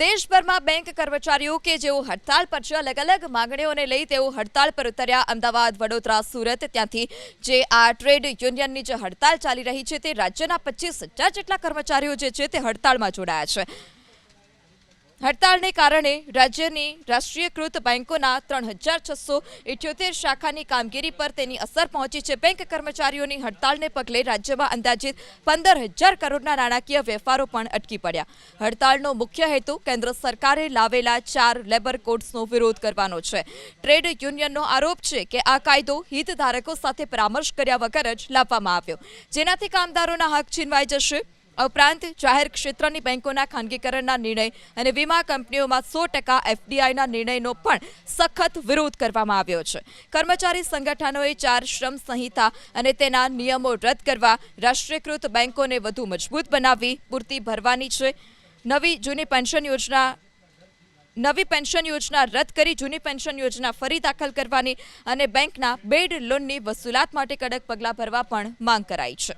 દેશભરમાં બેંક કર્મચારીઓ કે જેઓ હડતાળ પર છે, અલગ અલગ માંગણીઓને લઈ તેઓ હડતાળ પર ઉતર્યા। અમદાવાદ, વડોદરા, સુરત ત્યાંથી જે આ ટ્રેડ યુનિયનની જે હડતાળ ચાલી રહી છે તે રાજ્યના 25,000 જેટલા કર્મચારીઓ જે છે તે હડતાળમાં જોડાયા છે। હડતાળને કારણે રાજ્યની રાષ્ટ્રીયકૃત બેંકોના 3,678 શાખાની કામગીરી પર તેની અસર પહોંચી છે। બેંક કર્મચારીઓની હડતાળને પગલે રાજ્યમાં અંદાજિત 15,000 કરોડના નાણાકીય વેપારો પણ અટકી પડ્યા। હડતાળનો મુખ્ય હેતુ કેન્દ્ર સરકારે લાવેલા 4 લેબર કોડ્સનો વિરોધ કરવાનો છે। ટ્રેડ યુનિયનનો આરોપ છે કે આ કાયદો હિતધારકો સાથે પરામર્શ કર્યા વગર જ લાવવામાં આવ્યો, જેનાથી કામદારોના હક છીનવાઈ જશે। ઉપરાંત જાહેર ક્ષેત્રની બેંકોના ખાનગીકરણના નિર્ણય અને વીમા કંપનીઓમાં 100% એફડીઆઈના નિર્ણયનો પણ સખત વિરોધ કરવામાં આવ્યો છે। કર્મચારી સંગઠનોએ 4 શ્રમ સંહિતા અને તેના નિયમો રદ કરવા, રાષ્ટ્રીયકૃત બેંકોને વધુ મજબૂત બનાવવી, પૂરતી ભરવાની છે, નવી પેન્શન યોજના રદ કરી જૂની પેન્શન યોજના ફરી દાખલ કરવાની અને બેંકના બેડ લોનની વસૂલાત માટે કડક પગલાં ભરવા પણ માંગ કરાઈ છે।